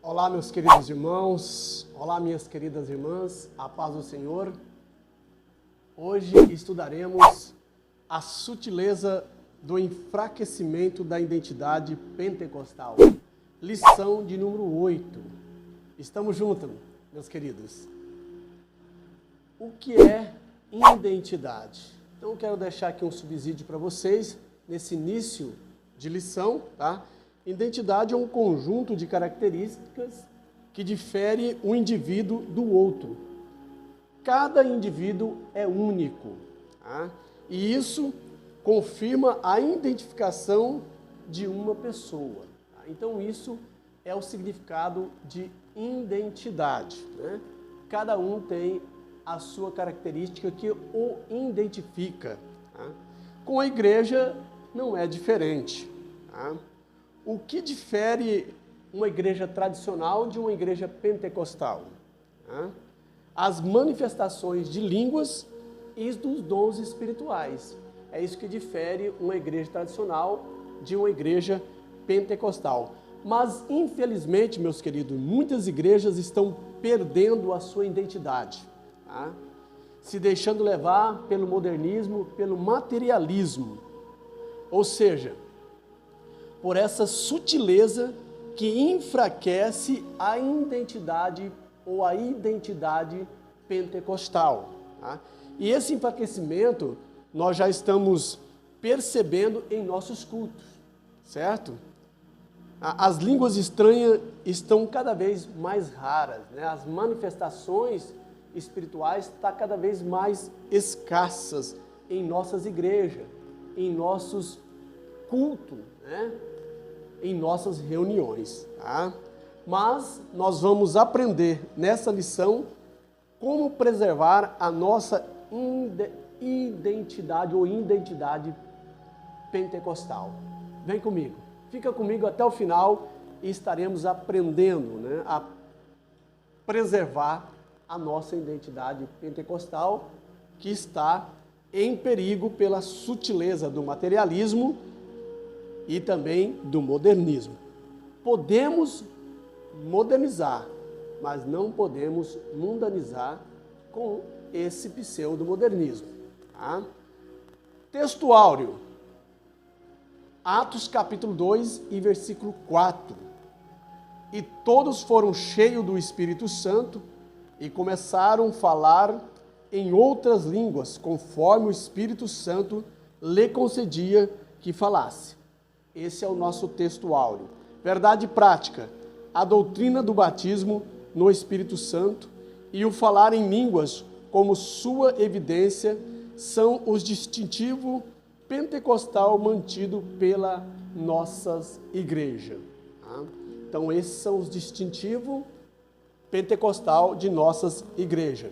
Olá, meus queridos irmãos, olá, minhas queridas irmãs, a paz do Senhor. Hoje estudaremos a sutileza do enfraquecimento da identidade pentecostal. Lição de número 8. Estamos juntos, meus queridos. O que é identidade? Então, eu quero deixar aqui um subsídio para vocês, nesse início de lição, tá? Identidade é um conjunto de características que difere um indivíduo do outro. Cada indivíduo é único, tá? E isso confirma a identificação de uma pessoa. Tá? Então, isso é o significado de identidade, né? Cada um tem a sua característica que o identifica. Tá? Com a igreja não é diferente. Tá? O que difere uma igreja tradicional de uma igreja pentecostal? Tá? As manifestações de línguas e dos dons espirituais. É isso que difere uma igreja tradicional de uma igreja pentecostal. Mas, infelizmente, meus queridos, muitas igrejas estão perdendo a sua identidade. Tá? Se deixando levar pelo modernismo, pelo materialismo. Ou seja, por essa sutileza que enfraquece a identidade ou a identidade pentecostal. Tá? E esse enfraquecimento nós já estamos percebendo em nossos cultos, certo? As línguas estranhas estão cada vez mais raras, né? As manifestações espirituais estão cada vez mais escassas em nossas igrejas, em nossos cultos, né? Em nossas reuniões. Tá? Mas nós vamos aprender nessa lição como preservar a nossa identidade ou identidade pentecostal. Vem comigo, fica comigo até o final e estaremos aprendendo, né, a preservar a nossa identidade pentecostal que está em perigo pela sutileza do materialismo e também do modernismo. Podemos modernizar, mas não podemos mundanizar com esse pseudo-modernismo. Tá? Texto áureo, Atos capítulo 2 e versículo 4. E todos foram cheios do Espírito Santo e começaram a falar em outras línguas, conforme o Espírito Santo lhe concedia que falasse. Esse é o nosso texto áureo. Verdade prática, a doutrina do batismo no Espírito Santo e o falar em línguas como sua evidência são os distintivos pentecostal mantido pela nossas igrejas. Tá? Então, esses são os distintivos pentecostal de nossas igrejas.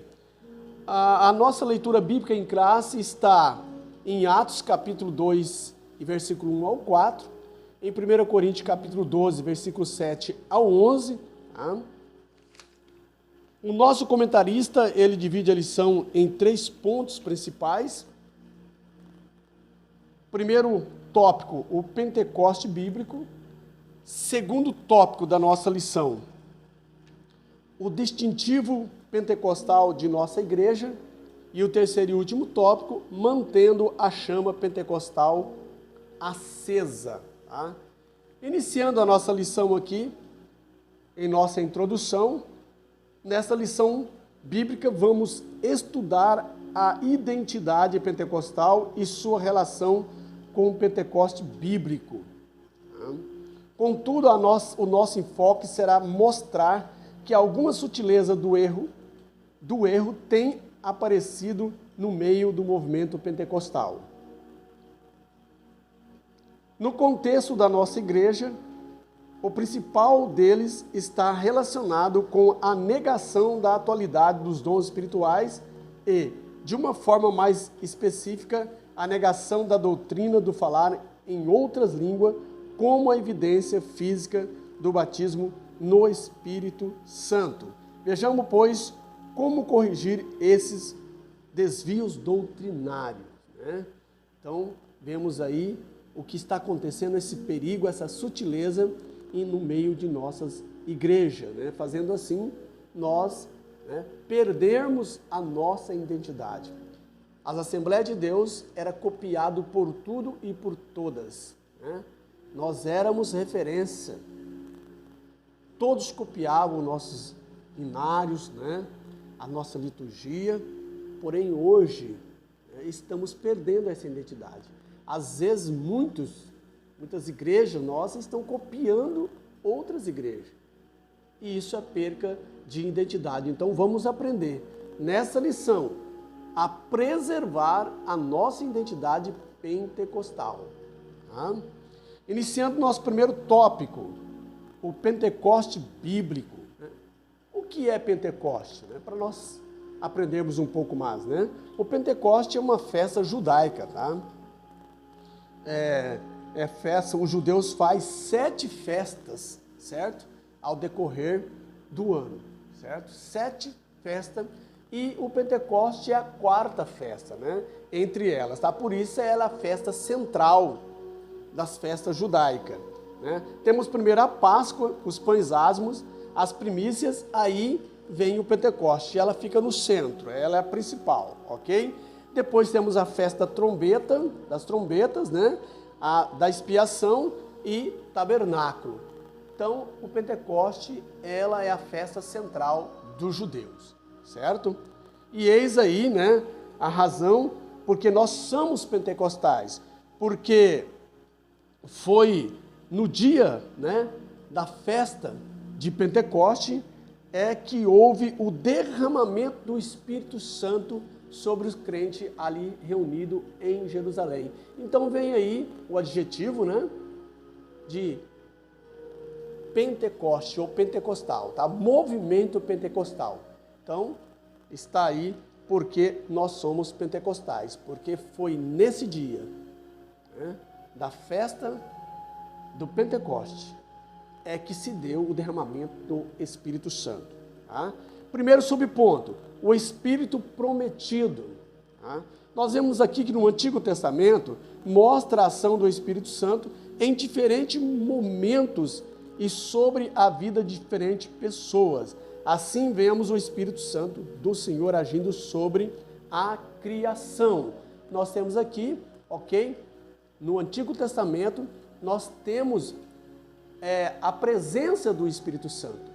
A nossa leitura bíblica em classe está em Atos capítulo 2 e versículo 1 ao 4, em 1 Coríntios capítulo 12, versículo 7 ao 11. Tá? O nosso comentarista, ele divide a lição em 3 pontos principais. Primeiro tópico, o Pentecoste bíblico. Segundo tópico da nossa lição, o distintivo pentecostal de nossa igreja. E o terceiro e último tópico, mantendo a chama pentecostal acesa. Tá? Iniciando a nossa lição aqui, em nossa introdução, nessa lição bíblica vamos estudar a identidade pentecostal e sua relação com o Pentecoste bíblico. Tá? Contudo, o nosso enfoque será mostrar que alguma sutileza do erro tem aparecido no meio do movimento pentecostal. No contexto da nossa igreja, o principal deles está relacionado com a negação da atualidade dos dons espirituais e, de uma forma mais específica, a negação da doutrina do falar em outras línguas como a evidência física do batismo no Espírito Santo. Vejamos, pois, como corrigir esses desvios doutrinários. Né? Então, vemos aí o que está acontecendo, esse perigo, essa sutileza no meio de nossas igreja, né? Fazendo assim, nós, né, perdermos a nossa identidade. As Assembleias de Deus era copiado por tudo e por todas, né? Nós éramos referência. Todos copiavam nossos hinários, né? A nossa liturgia, porém hoje, né, estamos perdendo essa identidade. Às vezes muitas igrejas nossas estão copiando outras igrejas. E isso é perca de identidade. Então vamos aprender nessa lição a preservar a nossa identidade pentecostal. Tá? Iniciando nosso primeiro tópico, o Pentecoste bíblico. O que é Pentecoste? Né? Para nós aprendermos um pouco mais. Né? O Pentecoste é uma festa judaica. Tá? É festa, os judeus fazem 7 festas, certo? Ao decorrer do ano, certo? 7 festas, e o Pentecoste é a 4ª festa, né? Entre elas, tá? Por isso ela é a festa central das festas judaicas, né? Temos primeiro a Páscoa, os pães asmos, as primícias, aí vem o Pentecoste, ela fica no centro, ela é a principal, ok? Depois temos a festa das trombetas, né? Da expiação e tabernáculo. Então, o Pentecoste, ela é a festa central dos judeus, certo? E eis aí, né, a razão porque nós somos pentecostais, porque foi no dia, né, da festa de Pentecoste que houve o derramamento do Espírito Santo sobre os crentes ali reunidos em Jerusalém. Então vem aí o adjetivo, né, de Pentecoste ou pentecostal, tá? Movimento pentecostal. Então, está aí porque nós somos pentecostais, porque foi nesse dia, né, da festa do Pentecoste que se deu o derramamento do Espírito Santo. Tá? Primeiro subponto, o Espírito prometido. Tá? Nós vemos aqui que no Antigo Testamento mostra a ação do Espírito Santo em diferentes momentos e sobre a vida de diferentes pessoas. Assim vemos o Espírito Santo do Senhor agindo sobre a criação. Nós temos aqui, ok? No Antigo Testamento, nós temos a presença do Espírito Santo,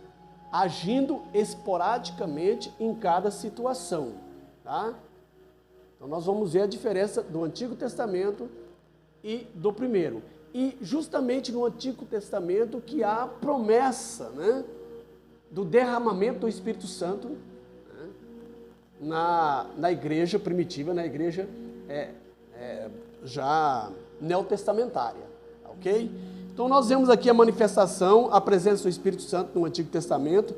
agindo esporadicamente em cada situação. Tá? Então nós vamos ver a diferença do Antigo Testamento e do primeiro. E justamente no Antigo Testamento que há a promessa, né, do derramamento do Espírito Santo, né, na igreja primitiva, na igreja já neotestamentária, ok? Então nós vemos aqui a manifestação, a presença do Espírito Santo no Antigo Testamento,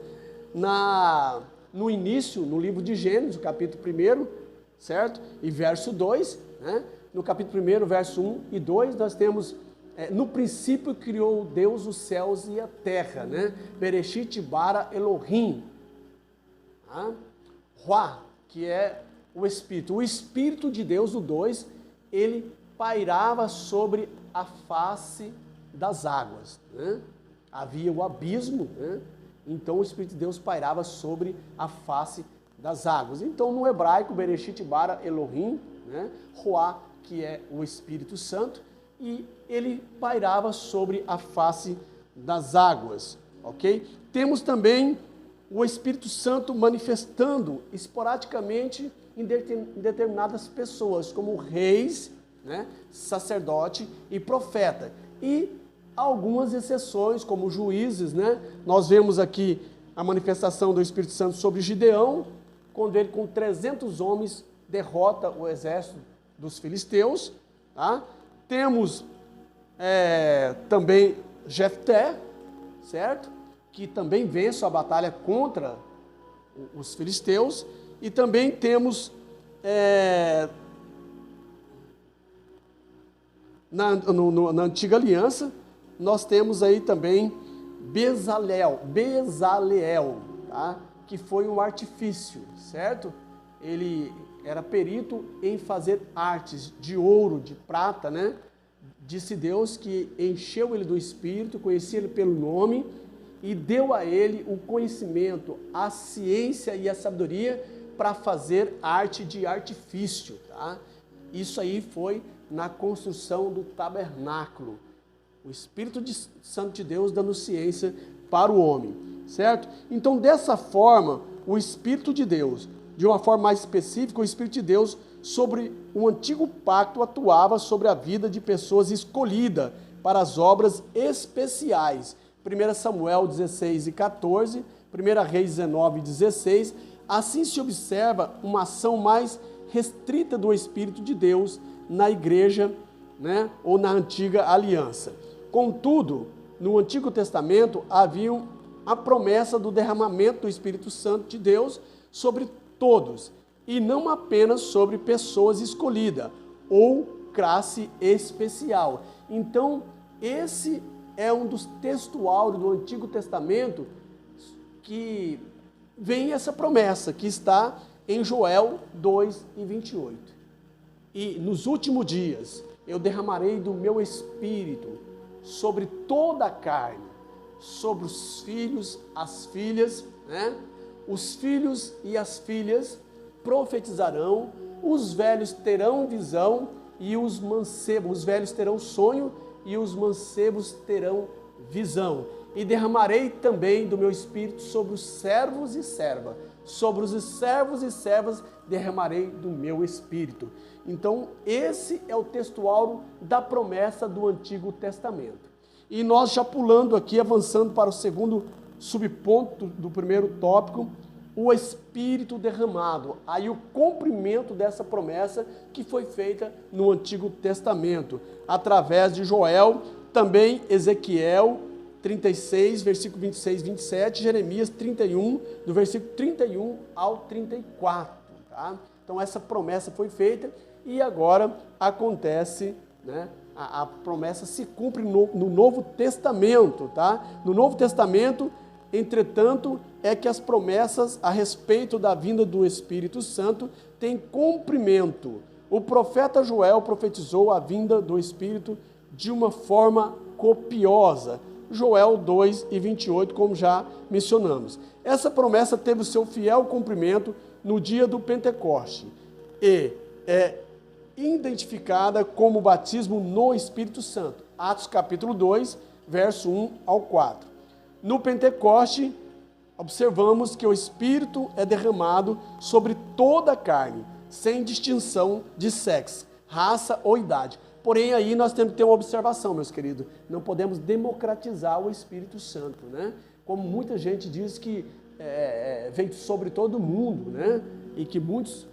no início, no livro de Gênesis, capítulo 1, certo? E verso 2, né? No capítulo 1, verso 1 e 2, nós temos... no princípio criou Deus os céus e a terra, né? Bereshit bara Elohim. Ruá, que é o Espírito. O Espírito de Deus, o 2, ele pairava sobre a face das águas, né? Havia o abismo, né? Então o Espírito de Deus pairava sobre a face das águas. Então no hebraico, Bereshit bara Elohim, né? Ruá, que é o Espírito Santo, e ele pairava sobre a face das águas, ok? Temos também o Espírito Santo manifestando esporadicamente em determinadas pessoas, como reis, né, sacerdote e profeta. E algumas exceções, como juízes, né? Nós vemos aqui a manifestação do Espírito Santo sobre Gideão, quando ele com 300 homens derrota o exército dos filisteus, tá? Temos também Jefté, certo? Que também vence a batalha contra os filisteus. E também temos na Antiga Aliança, nós temos aí também Bezaleel, tá? Que foi um artifício, certo? Ele era perito em fazer artes de ouro, de prata, né? Disse Deus que encheu ele do Espírito, conhecia ele pelo nome, e deu a ele o conhecimento, a ciência e a sabedoria para fazer arte de artifício. Tá? Isso aí foi na construção do tabernáculo. O Espírito Santo de Deus dando ciência para o homem, certo? Então, dessa forma, o Espírito de Deus, de uma forma mais específica, o Espírito de Deus sobre o antigo pacto atuava sobre a vida de pessoas escolhidas para as obras especiais. 1 Samuel 16 e 14, 1 Reis 19 e 16, assim se observa uma ação mais restrita do Espírito de Deus na igreja, né, ou na antiga aliança. Contudo, no Antigo Testamento havia a promessa do derramamento do Espírito Santo de Deus sobre todos, e não apenas sobre pessoas escolhidas ou classe especial. Então, esse é um dos textos áureos do Antigo Testamento que vem essa promessa, que está em Joel 2 e 28. E nos últimos dias eu derramarei do meu Espírito sobre toda a carne, sobre os filhos, as filhas, né? Os filhos e as filhas profetizarão, os velhos terão visão e os mancebos, os velhos terão sonho e os mancebos terão visão. E derramarei também do meu Espírito sobre os servos e servas, sobre os servos e servas derramarei do meu Espírito. Então, esse é o textual da promessa do Antigo Testamento. E nós já pulando aqui, avançando para o segundo subponto do primeiro tópico, o Espírito derramado. Aí o cumprimento dessa promessa que foi feita no Antigo Testamento, através de Joel, também Ezequiel 36, versículo 26 e 27, Jeremias 31, do versículo 31 ao 34. Tá? Então essa promessa foi feita e agora acontece, né? A promessa se cumpre no Novo Testamento. Tá? No Novo Testamento, entretanto, é que as promessas a respeito da vinda do Espírito Santo têm cumprimento. O profeta Joel profetizou a vinda do Espírito de uma forma copiosa. Joel 2 e 28, como já mencionamos. Essa promessa teve o seu fiel cumprimento no dia do Pentecoste e é identificada como batismo no Espírito Santo. Atos capítulo 2, verso 1 ao 4. No Pentecoste, observamos que o Espírito é derramado sobre toda a carne, sem distinção de sexo, raça ou idade. Porém, aí nós temos que ter uma observação, meus queridos. Não podemos democratizar o Espírito Santo, né? Como muita gente diz que veio sobre todo mundo, né? E que muitos...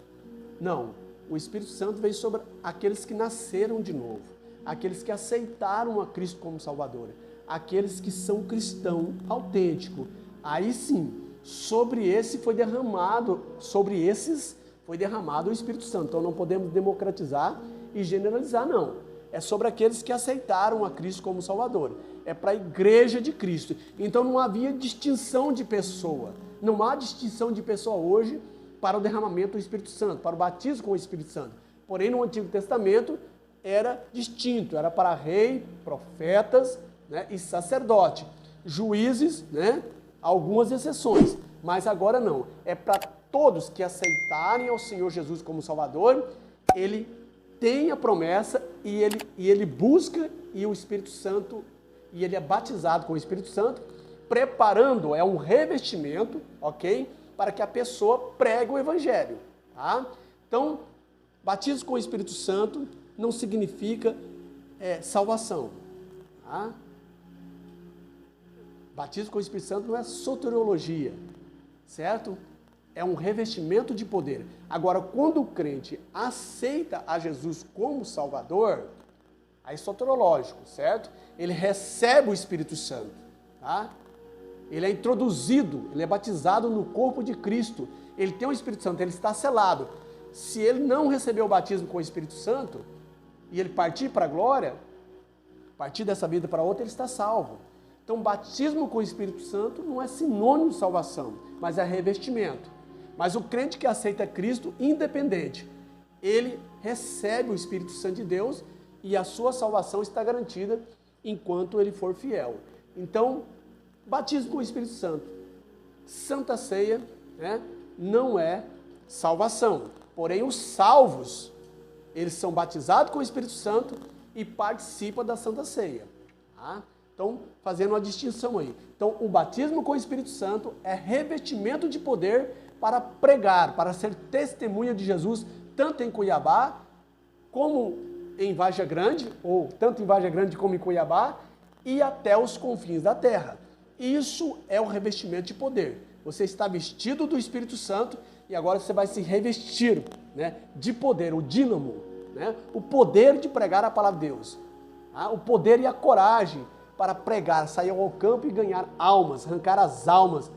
Não, o Espírito Santo veio sobre aqueles que nasceram de novo, aqueles que aceitaram a Cristo como Salvador, aqueles que são cristãos autênticos. Aí sim, sobre esses foi derramado o Espírito Santo. Então não podemos democratizar e generalizar, não. É sobre aqueles que aceitaram a Cristo como Salvador. É para a igreja de Cristo. Então não havia distinção de pessoa. Não há distinção de pessoa hoje para o derramamento do Espírito Santo, para o batismo com o Espírito Santo. Porém, no Antigo Testamento era distinto. Era para rei, profetas, né, e sacerdote. Juízes, né, algumas exceções. Mas agora não. É para todos que aceitarem ao Senhor Jesus como Salvador, ele tem a promessa e ele busca e o Espírito Santo, e ele é batizado com o Espírito Santo, preparando, é um revestimento, ok? Para que a pessoa pregue o Evangelho, tá? Então, batismo com o Espírito Santo não significa salvação, tá? Batismo com o Espírito Santo não é soteriologia, certo? É um revestimento de poder. Agora, quando o crente aceita a Jesus como Salvador, aí é soteriológico, certo? Ele recebe o Espírito Santo, tá? Ele é introduzido, ele é batizado no corpo de Cristo. Ele tem o Espírito Santo, ele está selado. Se ele não receber o batismo com o Espírito Santo, e ele partir para a glória, partir dessa vida para outra, ele está salvo. Então, batismo com o Espírito Santo não é sinônimo de salvação, mas é revestimento. Mas o crente que aceita Cristo, independente, ele recebe o Espírito Santo de Deus e a sua salvação está garantida enquanto ele for fiel. Então, Batismo com o Espírito Santo. Santa Ceia, né, não é salvação. Porém, os salvos, eles são batizados com o Espírito Santo e participam da Santa Ceia. Tá? Então, fazendo uma distinção aí. Então, o batismo com o Espírito Santo é revestimento de poder para pregar, para ser testemunha de Jesus, tanto em Cuiabá, como em Vargem Grande, ou tanto em Vargem Grande como em Cuiabá, e até os confins da terra. Isso é o revestimento de poder. Você está vestido do Espírito Santo e agora você vai se revestir, né, de poder, o dínamo, né, o poder de pregar a palavra de Deus. Tá? O poder e a coragem para pregar, sair ao campo e ganhar almas, arrancar as almas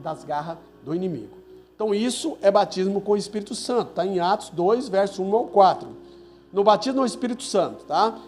das garras do inimigo. Então isso é batismo com o Espírito Santo, está em Atos 2, verso 1 ao 4. No batismo no Espírito Santo, tá?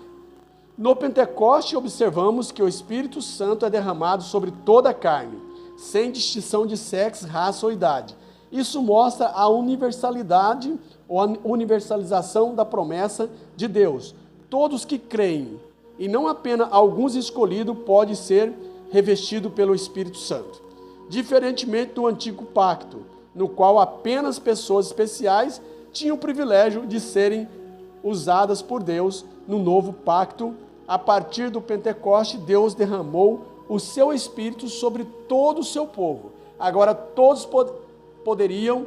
No Pentecoste observamos que o Espírito Santo é derramado sobre toda a carne, sem distinção de sexo, raça ou idade. Isso mostra a universalidade ou a universalização da promessa de Deus. Todos que creem, e não apenas alguns escolhidos, podem ser revestidos pelo Espírito Santo. Diferentemente do antigo pacto, no qual apenas pessoas especiais tinham o privilégio de serem usadas por Deus, no novo pacto, a partir do Pentecoste, Deus derramou o seu Espírito sobre todo o seu povo. Agora todos poderiam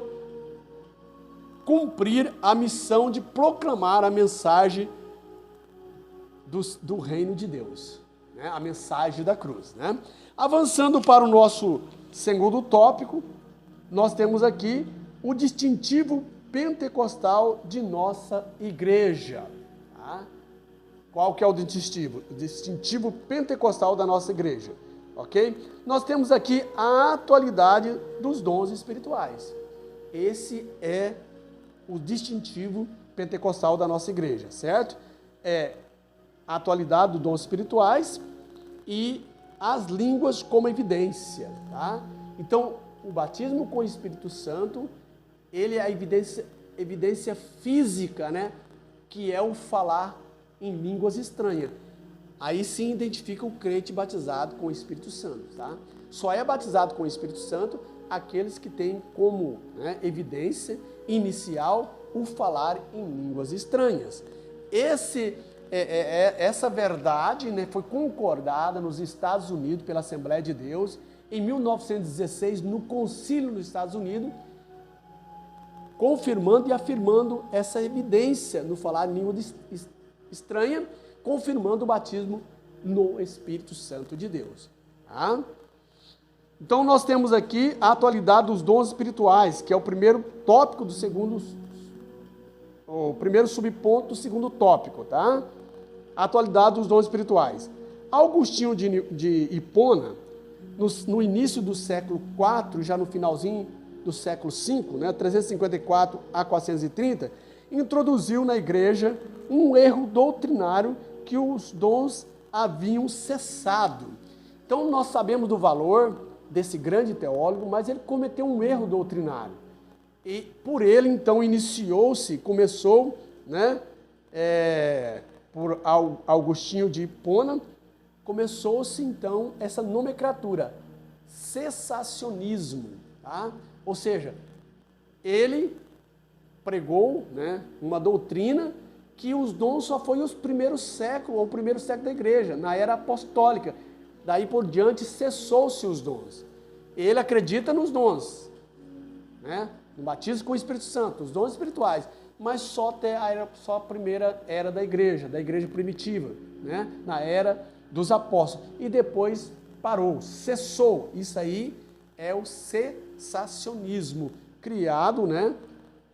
cumprir a missão de proclamar a mensagem do reino de Deus, né? A mensagem da cruz, né? Avançando para o nosso segundo tópico, nós temos aqui o distintivo pentecostal de nossa igreja. Tá? Qual que é o distintivo? O distintivo pentecostal da nossa igreja. Ok? Nós temos aqui a atualidade dos dons espirituais. Esse é o distintivo pentecostal da nossa igreja, certo? É a atualidade dos dons espirituais e as línguas como evidência. Tá? Então, o batismo com o Espírito Santo, ele é a evidência física, né? Que é o falar em línguas estranhas. Aí sim identifica o crente batizado com o Espírito Santo. Tá? Só é batizado com o Espírito Santo aqueles que têm como, né, evidência inicial o falar em línguas estranhas. Essa verdade, né, foi concordada nos Estados Unidos pela Assembleia de Deus em 1916, no Concílio nos Estados Unidos, confirmando e afirmando essa evidência no falar em língua estranha, confirmando o batismo no Espírito Santo de Deus. Tá? Então nós temos aqui a atualidade dos dons espirituais, que é o primeiro tópico do segundo, o primeiro subponto do segundo tópico, tá? A atualidade dos dons espirituais. Augustinho de Hipona, no início do século IV, já no finalzinho do século V, né, 354 a 430, introduziu na igreja um erro doutrinário que os dons haviam cessado. Então nós sabemos do valor desse grande teólogo, mas ele cometeu um erro doutrinário. E por ele, então, começou, né, por Augustinho de Hipona, começou-se, então, essa nomenclatura, cessacionismo. Tá? Ou seja, ele pregou, né, uma doutrina que os dons só foi os primeiros séculos, ou o primeiro século da igreja, na era apostólica. Daí por diante cessou-se os dons. Ele acredita nos dons, né? No batismo com o Espírito Santo, os dons espirituais, mas só até só a primeira era da igreja primitiva, né? Na era dos apóstolos. E depois parou, cessou. Isso aí é o cessacionismo, criado, né?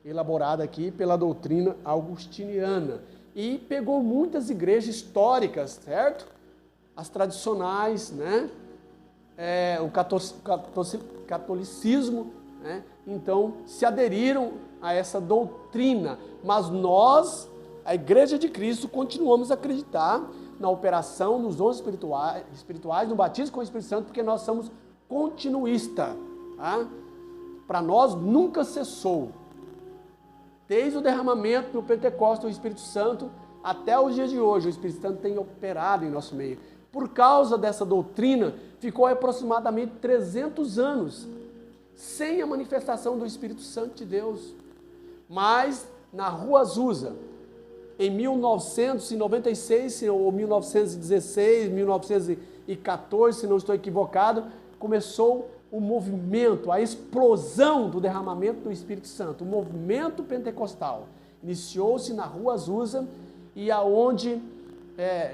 Elaborado aqui pela doutrina augustiniana. E pegou muitas igrejas históricas, certo? As tradicionais, né? O catolicismo, né? Então se aderiram a essa doutrina, mas nós, a Igreja de Cristo, continuamos a acreditar na operação, nos dons espirituais, no batismo com o Espírito Santo, porque nós somos continuistas. Tá? Para nós nunca cessou. Desde o derramamento do Pentecostes do Espírito Santo até os dias de hoje, o Espírito Santo tem operado em nosso meio. Por causa dessa doutrina, ficou aproximadamente 300 anos sem a manifestação do Espírito Santo de Deus. Mas, na Rua Azusa, em 1996, ou 1916, 1914, se não estou equivocado, começou o movimento, a explosão do derramamento do Espírito Santo, o movimento pentecostal. Iniciou-se na Rua Azusa, e aonde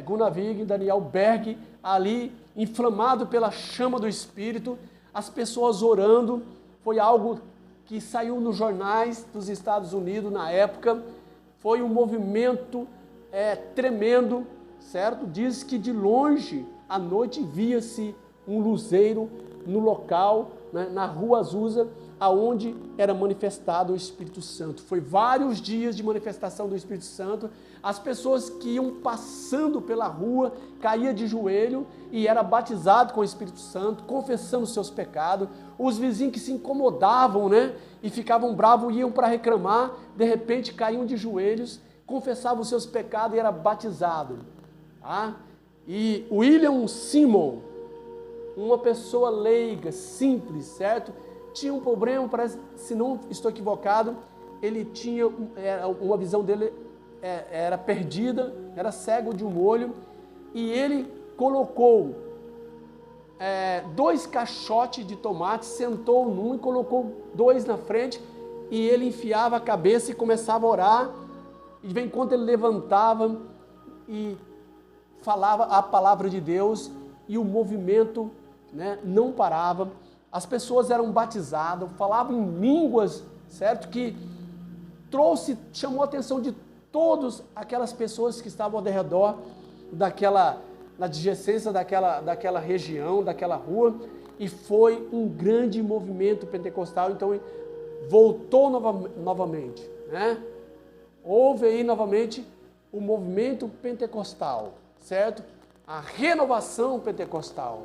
Gunnar Wigg, Daniel Berg, ali, inflamado pela chama do Espírito, as pessoas orando, foi algo que saiu nos jornais dos Estados Unidos na época, foi um movimento tremendo, certo? Diz que de longe, à noite, via-se um luzeiro no local, né, na Rua Azusa, aonde era manifestado o Espírito Santo. Foi vários dias de manifestação do Espírito Santo. As pessoas que iam passando pela rua caíam de joelho e era batizado com o Espírito Santo, confessando seus pecados. Os vizinhos que se incomodavam, né, e ficavam bravos, iam para reclamar, de repente caíam de joelhos, confessavam os seus pecados e era batizado. Tá? E William Simon, uma pessoa leiga, simples, certo? Tinha um problema, parece, se não estou equivocado, ele tinha uma visão dele era perdida, era cego de um olho, e ele colocou 2 caixotes de tomate, sentou num e colocou 2 na frente, e ele enfiava a cabeça e começava a orar, e enquanto ele levantava e falava a palavra de Deus, e o movimento, né, não parava. As pessoas eram batizadas, falavam em línguas, certo? Que chamou a atenção de todas aquelas pessoas que estavam ao redor na adjacência daquela região, daquela rua, e foi um grande movimento pentecostal. Então voltou novamente, né? Houve aí novamente o movimento pentecostal, certo? A renovação pentecostal.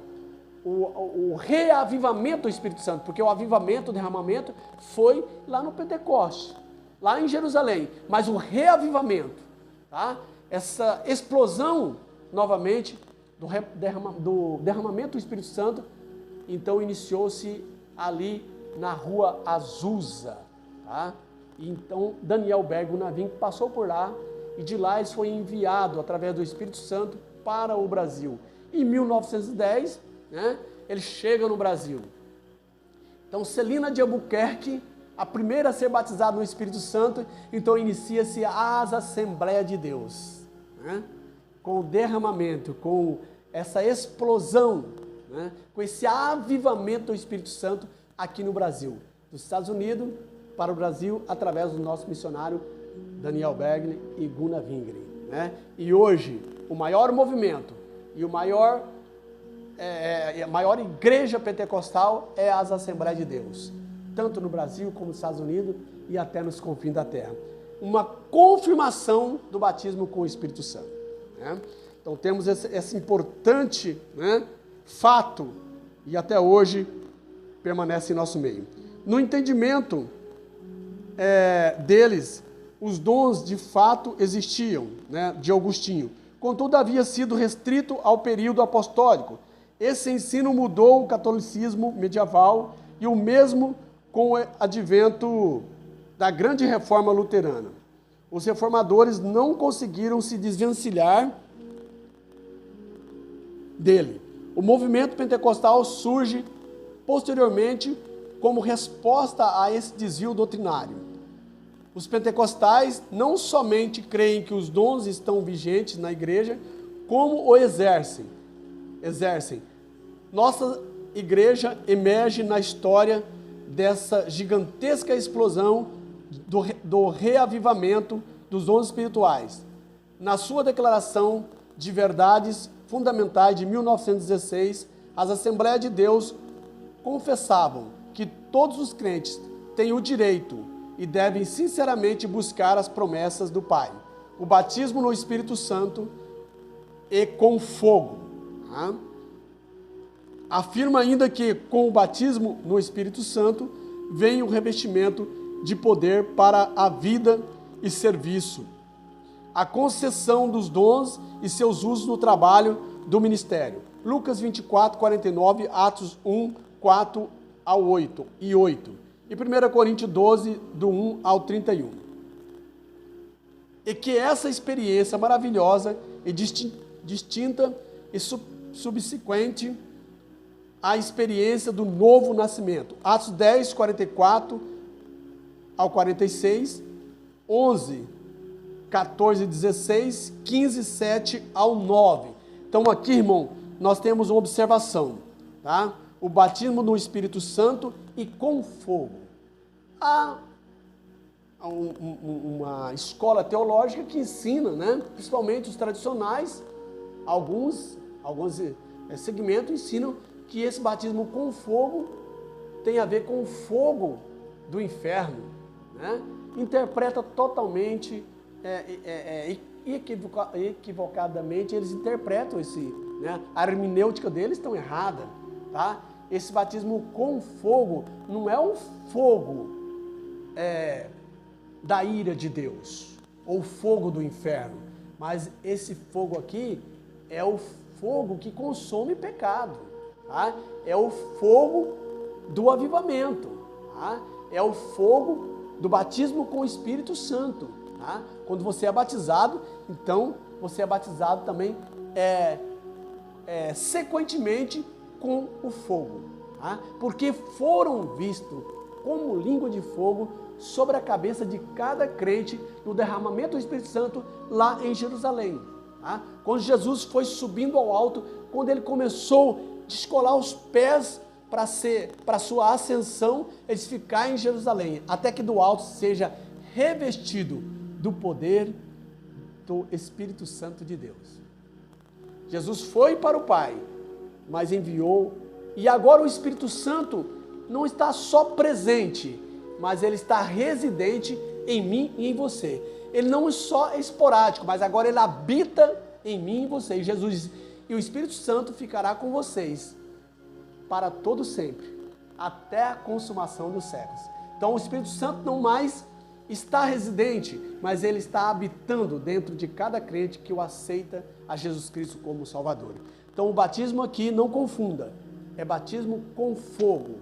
O reavivamento do Espírito Santo, porque o avivamento, o derramamento foi lá no Pentecoste, lá em Jerusalém, mas o reavivamento, tá? Essa explosão novamente do derramamento do Espírito Santo, então iniciou-se ali na Rua Azusa, tá? E então Daniel Berg, o navio passou por lá, e de lá ele foi enviado através do Espírito Santo para o Brasil. Em 1910, né, ele chega no Brasil. Então, Celina de Albuquerque, a primeira a ser batizada no Espírito Santo, então inicia-se as Assembleias de Deus, né, com o derramamento, com essa explosão, né, com esse avivamento do Espírito Santo aqui no Brasil, dos Estados Unidos para o Brasil, através do nosso missionário Daniel Berg e Gunnar Wigg, né? E hoje, o maior movimento e a maior igreja pentecostal é as Assembleias de Deus, tanto no Brasil como nos Estados Unidos e até nos confins da terra. Uma confirmação do batismo com o Espírito Santo, né? Então temos esse importante, né, fato, e até hoje permanece em nosso meio. No entendimento deles, os dons de fato existiam, né, de Agostinho. Contudo, havia sido restrito ao período apostólico. Esse ensino mudou o catolicismo medieval e o mesmo com o advento da grande reforma luterana. Os reformadores não conseguiram se desvencilhar dele. O movimento pentecostal surge posteriormente como resposta a esse desvio doutrinário. Os pentecostais não somente creem que os dons estão vigentes na igreja, como o exercem. Nossa igreja emerge na história dessa gigantesca explosão do reavivamento dos dons espirituais. Na sua declaração de verdades fundamentais de 1916, as Assembleias de Deus confessavam que todos os crentes têm o direito e devem sinceramente buscar as promessas do Pai, o batismo no Espírito Santo e com fogo. Tá? Afirma ainda que com o batismo no Espírito Santo vem o revestimento de poder para a vida e serviço, a concessão dos dons e seus usos no trabalho do ministério. Lucas 24, 49, Atos 1, 4 ao 8 e 8. E 1 Coríntios 12, do 1 ao 31. E que essa experiência maravilhosa e distinta e subsequente à experiência do novo nascimento. Atos 10, 44 ao 46, 11, 14, 16, 15, 7 ao 9. Então aqui, irmão, nós temos uma observação, tá? O batismo no Espírito Santo e com fogo. Há uma escola teológica que ensina, né? Principalmente os tradicionais, alguns segmentos ensinam que esse batismo com fogo tem a ver com o fogo do inferno, né? Interpreta totalmente, equivocadamente, eles interpretam né? A hermenêutica deles estão errada, tá? Esse batismo com fogo não é o fogo da ira de Deus, ou fogo do inferno, mas esse fogo aqui é o fogo que consome pecado, tá? É o fogo do avivamento, tá? É o fogo do batismo com o Espírito Santo, tá? Quando você é batizado, então você é batizado também sequentemente com o fogo, tá? Porque foram vistos como língua de fogo sobre a cabeça de cada crente no derramamento do Espírito Santo lá em Jerusalém. Tá? Quando Jesus foi subindo ao alto, quando ele começou a descolar os pés para a sua ascensão, eles ficaram em Jerusalém, até que do alto seja revestido do poder do Espírito Santo de Deus. Jesus foi para o Pai, mas enviou, e agora o Espírito Santo não está só presente, mas ele está residente em mim e em você. Ele não só é esporádico, mas agora ele habita em mim e em você. E Jesus diz, e o Espírito Santo ficará com vocês para todo sempre, até a consumação dos séculos. Então o Espírito Santo não mais está residente, mas ele está habitando dentro de cada crente que o aceita a Jesus Cristo como Salvador. Então o batismo aqui, não confunda, é batismo com fogo,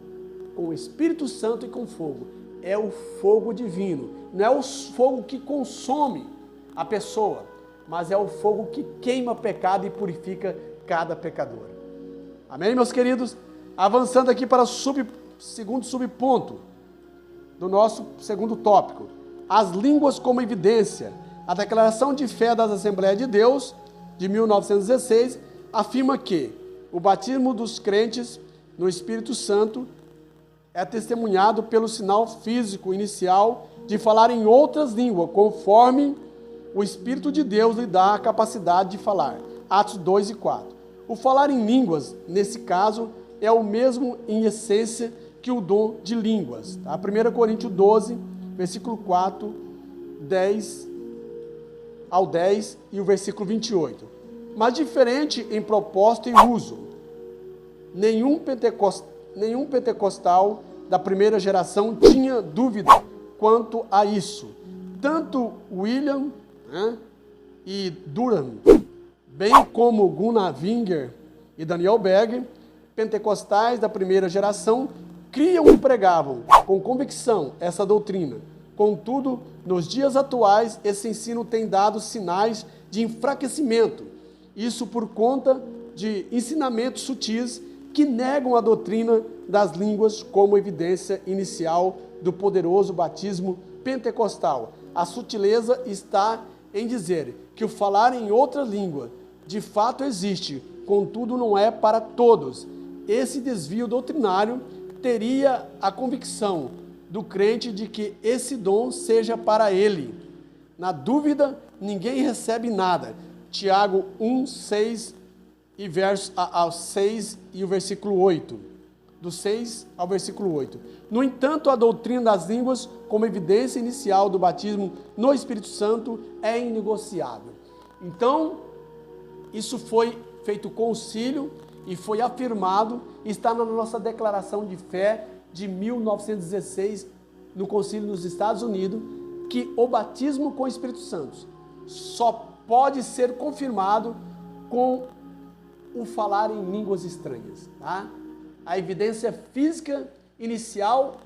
com o Espírito Santo e com fogo. É o fogo divino, não é o fogo que consome a pessoa, mas é o fogo que queima pecado e purifica cada pecador. Amém, meus queridos? Avançando aqui para o segundo subponto do nosso segundo tópico, as línguas como evidência. A Declaração de Fé das Assembleias de Deus, de 1916, afirma que o batismo dos crentes no Espírito Santo é testemunhado pelo sinal físico inicial de falar em outras línguas, conforme o Espírito de Deus lhe dá a capacidade de falar. Atos 2 e 4. O falar em línguas, nesse caso, é o mesmo em essência que o dom de línguas. Tá? 1 Coríntios 12, versículo 4, 10 ao 10 e o versículo 28. Mas diferente em propósito e uso. Nenhum pentecostal da primeira geração tinha dúvida quanto a isso. Tanto William, né, e Durham, bem como Gunnar Winger e Daniel Berger, pentecostais da primeira geração, criam e pregavam com convicção essa doutrina. Contudo, nos dias atuais, esse ensino tem dado sinais de enfraquecimento. Isso por conta de ensinamentos sutis que negam a doutrina das línguas como evidência inicial do poderoso batismo pentecostal. A sutileza está em dizer que o falar em outra língua de fato existe, contudo não é para todos. Esse desvio doutrinário teria a convicção do crente de que esse dom seja para ele. Na dúvida, ninguém recebe nada. Tiago 1, 6 e verso ao 6 e o versículo 8. Do 6 ao versículo 8. No entanto, a doutrina das línguas, como evidência inicial do batismo no Espírito Santo, é inegociável. Então, isso foi feito concílio e foi afirmado, está na nossa declaração de fé de 1916, no concílio nos Estados Unidos, que o batismo com o Espírito Santo só pode ser confirmado com o falar em línguas estranhas, tá? A evidência física inicial,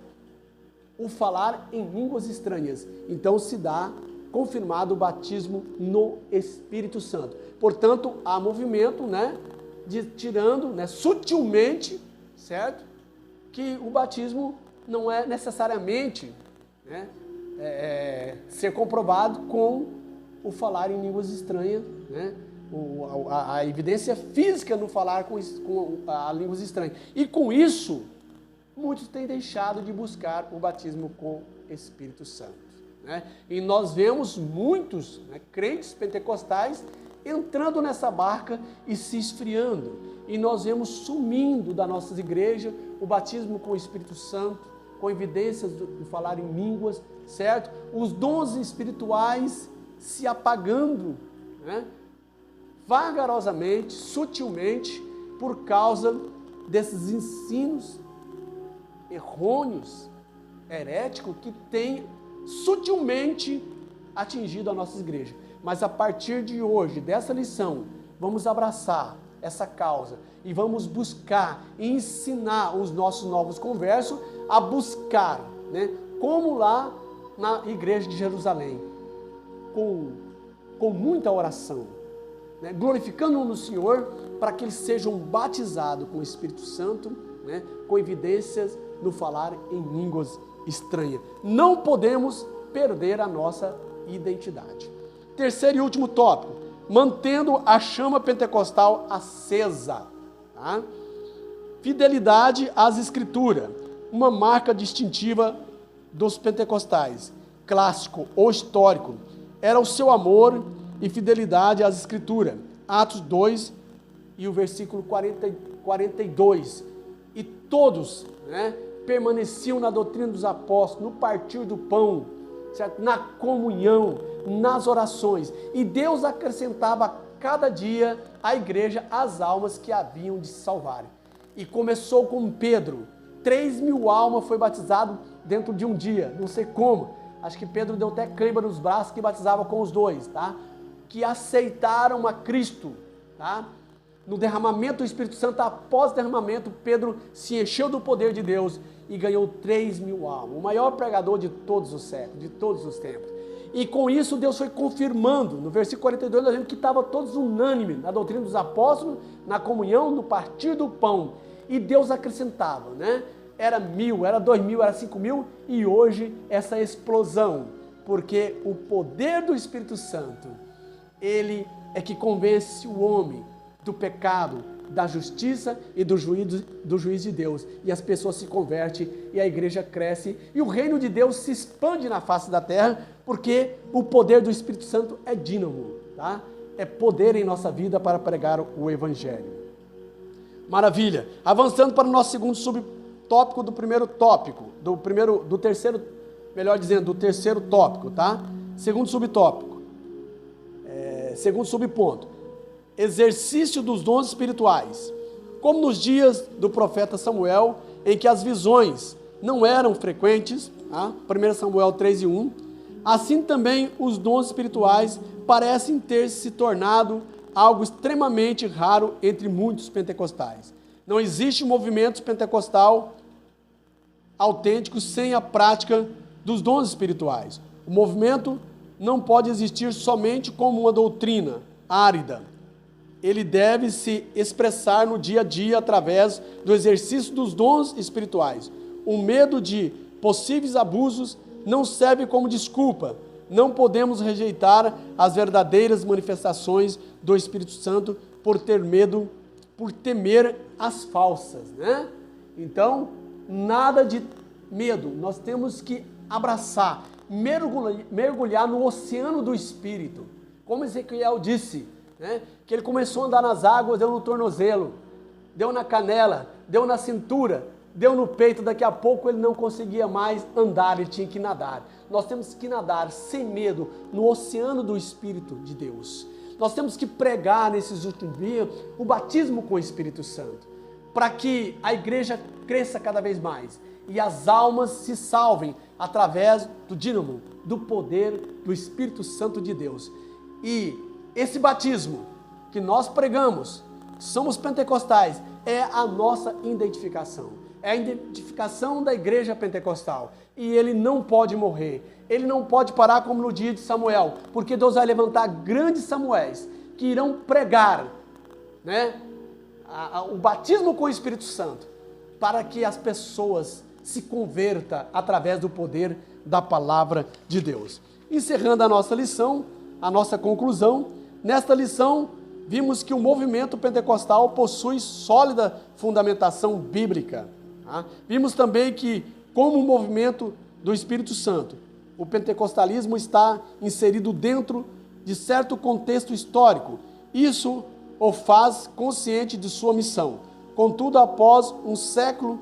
o falar em línguas estranhas. Então se dá confirmado o batismo no Espírito Santo. Portanto, há movimento, né, de tirando, né, sutilmente, certo? Que o batismo não é necessariamente, né, ser comprovado com o falar em línguas estranhas, né? A evidência física no falar com a línguas estranhas. E com isso, muitos têm deixado de buscar o batismo com Espírito Santo, né? E nós vemos muitos, né, crentes pentecostais entrando nessa barca e se esfriando. E nós vemos sumindo das nossas igrejas o batismo com o Espírito Santo, com evidências de falar em línguas, certo? Os dons espirituais se apagando, né, vagarosamente, sutilmente, por causa desses ensinos errôneos, heréticos, que têm sutilmente atingido a nossa igreja. Mas a partir de hoje, dessa lição, vamos abraçar essa causa e vamos buscar e ensinar os nossos novos conversos a buscar, né, como lá na igreja de Jerusalém, com muita oração, né, glorificando no Senhor para que eles sejam batizados com o Espírito Santo, né, com evidências no falar em línguas estranhas. Não podemos perder a nossa identidade. Terceiro e último tópico, mantendo a chama pentecostal acesa. Tá? Fidelidade às Escrituras, uma marca distintiva dos pentecostais, clássico ou histórico, era o seu amor e fidelidade às Escrituras. Atos 2 e o versículo 42. E todos, né, permaneciam na doutrina dos apóstolos, no partir do pão, certo? Na comunhão, nas orações. E Deus acrescentava a cada dia à igreja as almas que haviam de se salvar. E começou com Pedro. 3.000 almas foi batizado dentro de um dia, não sei como. Acho que Pedro deu até cãibra nos braços que batizava com os dois, tá? Que aceitaram a Cristo, tá? No derramamento do Espírito Santo, após o derramamento, Pedro se encheu do poder de Deus e ganhou 3.000 almas. O maior pregador de todos os séculos, de todos os tempos. E com isso Deus foi confirmando. No versículo 42 nós vemos que estava todos unânimes na doutrina dos apóstolos, na comunhão, no partir do pão. E Deus acrescentava, né? Era 1.000, era 2.000, era 5.000 e hoje essa explosão. Porque o poder do Espírito Santo, ele é que convence o homem do pecado, da justiça e do juízo de Deus. E as pessoas se convertem e a igreja cresce e o reino de Deus se expande na face da terra, porque o poder do Espírito Santo é dínamo, tá? É poder em nossa vida para pregar o Evangelho. Maravilha! Avançando para o nosso segundo subtópico do primeiro tópico, do terceiro tópico, tá? Segundo subtópico, segundo subponto. Exercício dos dons espirituais. Como nos dias do profeta Samuel, em que as visões não eram frequentes, tá? 1 Samuel 3:1, assim também os dons espirituais parecem ter se tornado algo extremamente raro entre muitos pentecostais. Não existe movimento pentecostal autêntico sem a prática dos dons espirituais. O movimento não pode existir somente como uma doutrina árida. Ele deve se expressar no dia a dia através do exercício dos dons espirituais. O medo de possíveis abusos não serve como desculpa. Não podemos rejeitar as verdadeiras manifestações do Espírito Santo por temer as falsas, né? Então, nada de medo. Nós temos que abraçar, mergulhar no oceano do Espírito. Como Ezequiel disse, né? Que ele começou a andar nas águas, deu no tornozelo, deu na canela, deu na cintura, deu no peito, daqui a pouco ele não conseguia mais andar, ele tinha que nadar. Nós temos que nadar sem medo no oceano do Espírito de Deus. Nós temos que pregar nesses últimos dias o batismo com o Espírito Santo, para que a igreja cresça cada vez mais e as almas se salvem através do dínamo, do poder do Espírito Santo de Deus. E esse batismo que nós pregamos somos pentecostais, é a nossa identificação. É a identificação da igreja pentecostal. E ele não pode morrer. Ele não pode parar como no dia de Samuel, porque Deus vai levantar grandes Samuéis que irão pregar, né, o batismo com o Espírito Santo, para que as pessoas se convertam através do poder da palavra de Deus. Encerrando a nossa lição, a nossa conclusão, nesta lição vimos que o movimento pentecostal possui sólida fundamentação bíblica. Tá? Vimos também que, como movimento do Espírito Santo, o pentecostalismo está inserido dentro de certo contexto histórico. Isso o faz consciente de sua missão. Contudo, após um século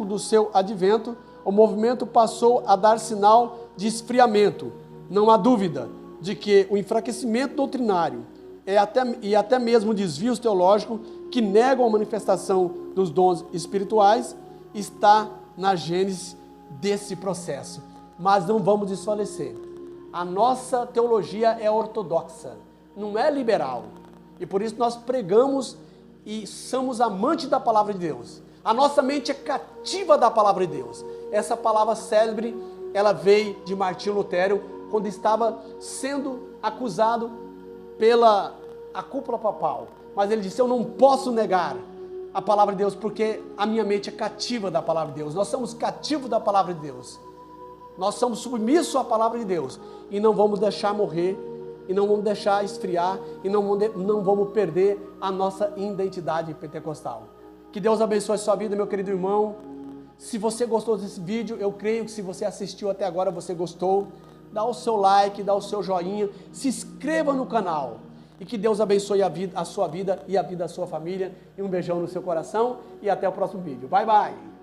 do seu advento, o movimento passou a dar sinal de esfriamento. Não há dúvida de que o enfraquecimento doutrinário e até mesmo desvios teológicos que negam a manifestação dos dons espirituais está na gênese desse processo. Mas não vamos desfalecer. A nossa teologia é ortodoxa, não é liberal. E por isso nós pregamos e somos amantes da palavra de Deus. A nossa mente é cativa da palavra de Deus. Essa palavra célebre, ela veio de Martinho Lutero, quando estava sendo acusado pela cúpula papal. Mas ele disse, eu não posso negar a palavra de Deus, porque a minha mente é cativa da palavra de Deus. Nós somos cativos da palavra de Deus. Nós somos submissos à palavra de Deus. E não vamos deixar morrer, e não vamos deixar esfriar, e não vamos perder a nossa identidade pentecostal. Que Deus abençoe a sua vida, meu querido irmão. Se você gostou desse vídeo, eu creio que se você assistiu até agora, você gostou. Dá o seu like, dá o seu joinha, se inscreva no canal. E que Deus abençoe a sua vida e a vida da sua família. E um beijão no seu coração e até o próximo vídeo. Bye, bye!